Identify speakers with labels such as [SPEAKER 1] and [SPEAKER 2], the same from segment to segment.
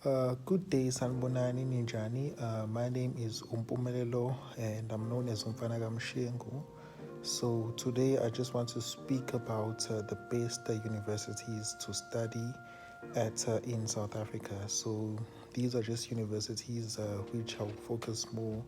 [SPEAKER 1] Good day, Sanbonani Ninjani. My name is Umpumelelo and I'm known as Umfanaga Mshengu. So today I just want to speak about the best universities to study at in South Africa. So these are just universities which I'll focus more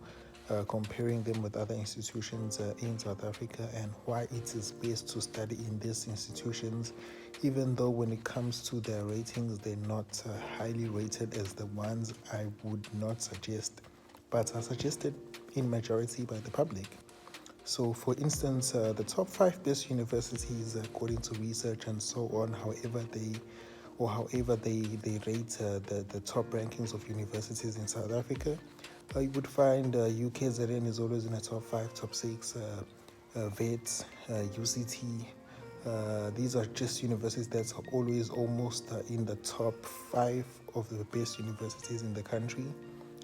[SPEAKER 1] comparing them with other institutions in South Africa and why it is best to study in these institutions, even though when it comes to their ratings, they're not highly rated as the ones I would not suggest, but are suggested in majority by the public. So, for instance, the top five best universities, according to research and so on, however they rate the top rankings of universities in South Africa, you would find ukzn is always in the top five, top six, Wits, UCT. These are just universities that are always almost in the top five of the best universities in the country.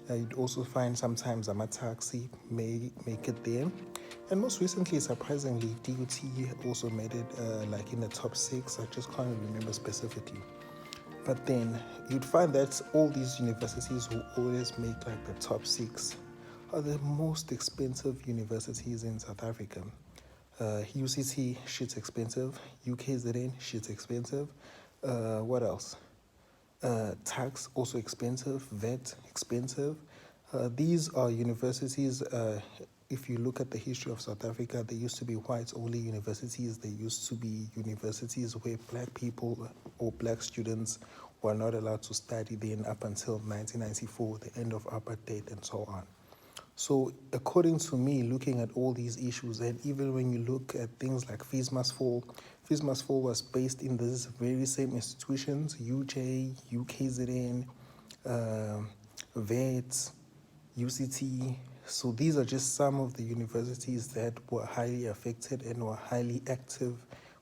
[SPEAKER 1] You'd also find sometimes a taxi may make it there. And most recently, surprisingly, DUT also made it like in the top six. I just can't remember specifically. But then you'd find that all these universities who always make like the top six are the most expensive universities in South Africa. UCT, shit's expensive. ukzn, shit's expensive. What else? Tax, also expensive. Vet, expensive. These are universities, if you look at the history of South Africa, they used to be whites-only universities. They used to be universities where black people or black students were not allowed to study then up until 1994, the end of apartheid and so on. So according to me, looking at all these issues, and even when you look at things like Fees Must Fall was based in these very same institutions, UJ, ukzn, Wits, UCT. So these are just some of the universities that were highly affected and were highly active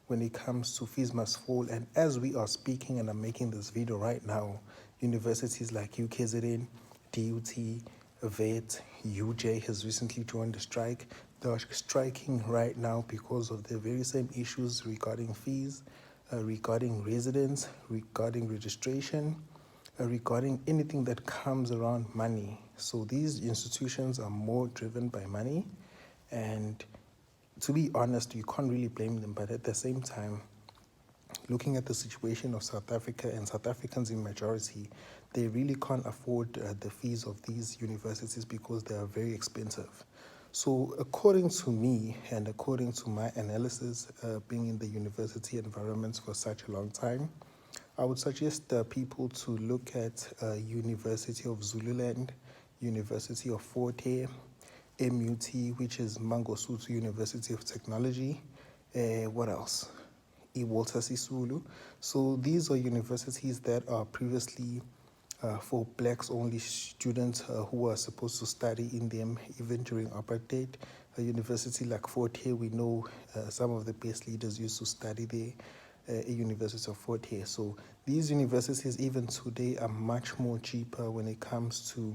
[SPEAKER 1] when it comes to Fees Must Fall. And as we are speaking and I'm making this video right now, universities like ukzn, DUT, Vet, UJ has recently joined the strike. They are striking right now because of the very same issues regarding fees, regarding residents, regarding registration, regarding anything that comes around money. So these institutions are more driven by money, and to be honest, you can't really blame them. But at the same time, looking at the situation of South Africa and South Africans in majority, they really can't afford the fees of these universities because they are very expensive. So according to me and according to my analysis, being in the university environment for such a long time, I would suggest people to look at University of Zululand, University of Forthare, MUT, which is Mangosuthu University of Technology. What else? Walter Sisulu. So these are universities that are previously for blacks only students who are supposed to study in them even during apartheid. A university like Forthare, we know some of the best leaders used to study there. A University of Forthare. So these universities even today are much more cheaper when it comes to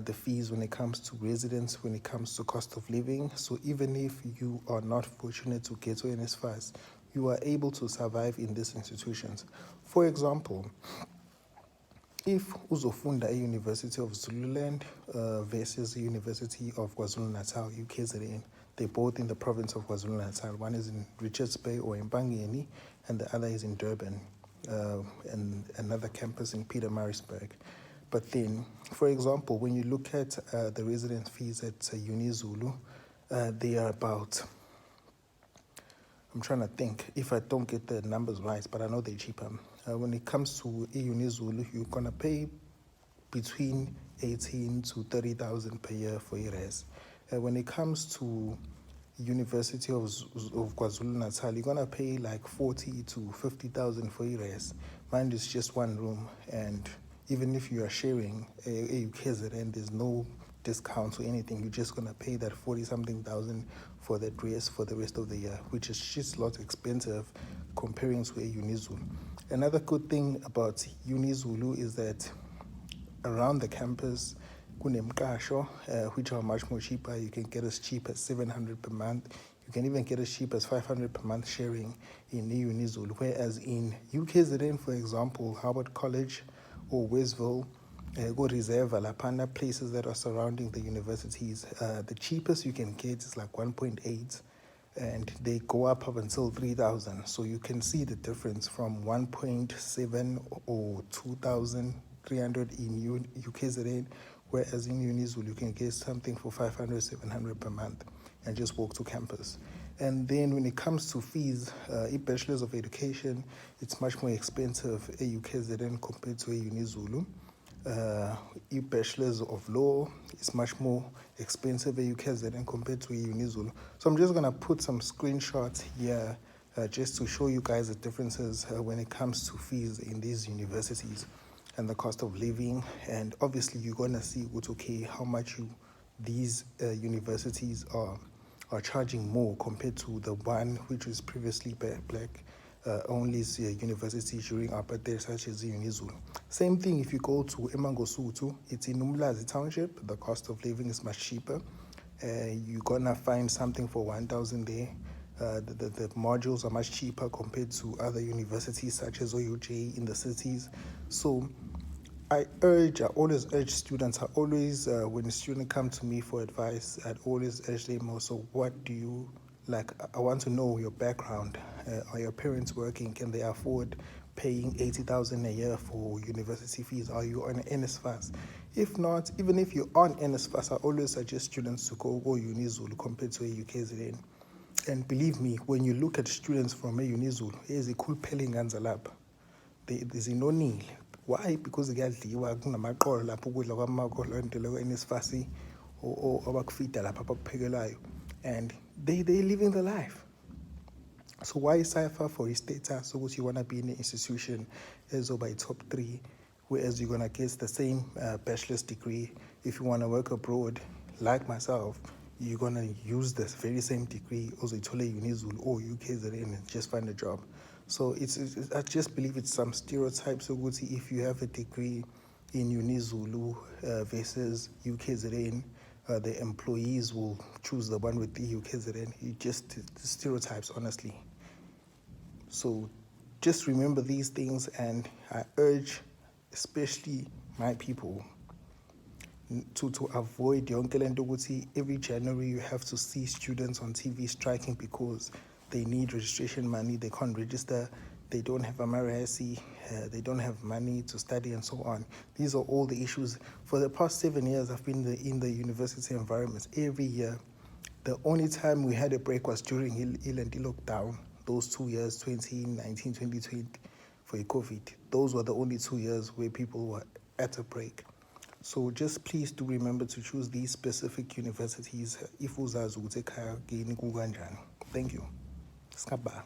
[SPEAKER 1] the fees, when it comes to residents, when it comes to cost of living. So even if you are not fortunate to get to NSFAS, you are able to survive in these institutions. For example, if uzofunda University of Zululand versus the University of KwaZulu-Natal, ukzn, they're both in the province of KwaZulu-Natal. One is in Richards Bay or in Bangeni, and the other is in Durban, and another campus in Pietermaritzburg. But then, for example, when you look at the residence fees at Uni Zulu, they are about, I'm trying to think if I don't get the numbers right, but I know they're cheaper. When it comes to Uni Zulu, you're going to pay between 18 to 30,000 per year for your res. When it comes to University of KwaZulu-Natal, you're going to pay like 40 to 50,000 for your res. Mine is just one room, and even if you are sharing a ukzn, there's no discount or anything. You're just going to pay that 40-something thousand for that dress for the rest of the year, which is just a lot expensive comparing to a Uni Zulu. Another good thing about Uni Zulu is that around the campus, kunemkasho, which are much more cheaper. You can get as cheap as 700 per month. You can even get as cheap as 500 per month sharing in Uni Zulu. Whereas in ukzn, for example, Harvard College or Westville, go reserve lapana places that are surrounding the universities. The cheapest you can get is like 1.8, and they go up until 3,000. So you can see the difference from 1.7 or 2,300 in UKZN, whereas in Uni Zulu you can get something for 500, 700 per month and just walk to campus. And then when it comes to fees, a Bachelor's of Education, it's much more expensive at UKZN compared to a Uni Zulu. A Bachelor's of Law is much more expensive at UKZN compared to a Uni Zulu. So I'm just going to put some screenshots here just to show you guys the differences when it comes to fees in these universities and the cost of living. And obviously you're going to see how much these universities are charging more compared to the one which was previously black only university during apartheid, such as Uni Zulu. Same thing if you go to eMangosuthu, it's in Umlazi Township, the cost of living is much cheaper. You're gonna find something for 1,000 there. The modules are much cheaper compared to other universities such as OUJ in the cities. So I always urge students, when a student comes to me for advice, I'd always urge them also, what do you like? I want to know your background. Are your parents working? Can they afford paying 80,000 a year for university fees? Are you on NSFAS? If not, even if you're on NSFAS, I always suggest students to go Uni Zulu compared to a UKZN. And believe me, when you look at students from a Uni Zulu, there's a cool pelling lab. There's no need. Why? Because kuyadliwa kunamaqolo lapho ukudla kwamakolo entelo enesifasi or abakufida lapha abakuphekelayo, and they living the life. So why cipher for a status? So you want to be in an institution as by top 3, whereas you're going to get the same bachelor's degree. If you want to work abroad, like myself, you're going to use the very same degree also Uni Unizul or UKZN and just find a job. So I just believe it's some stereotypes. So if you have a degree in Uni Zulu versus UKZN, the employees will choose the one with the UKZN. It just stereotypes, honestly. So just remember these things, and I urge, especially my people, to avoid yonke lento ukuthi every January you have to see students on TV striking because they need registration money, they can't register, they don't have a marasi, they don't have money to study and so on. These are all the issues. For the past 7 years, I've been in the university environments. Every year, the only time we had a break was during the lockdown. Those 2 years, 2019, 2020, for COVID. Those were the only 2 years where people were at a break. So just please do remember to choose these specific universities if uzazi ukuthi ekhaya kini kukanjani. Thank you. Skaba.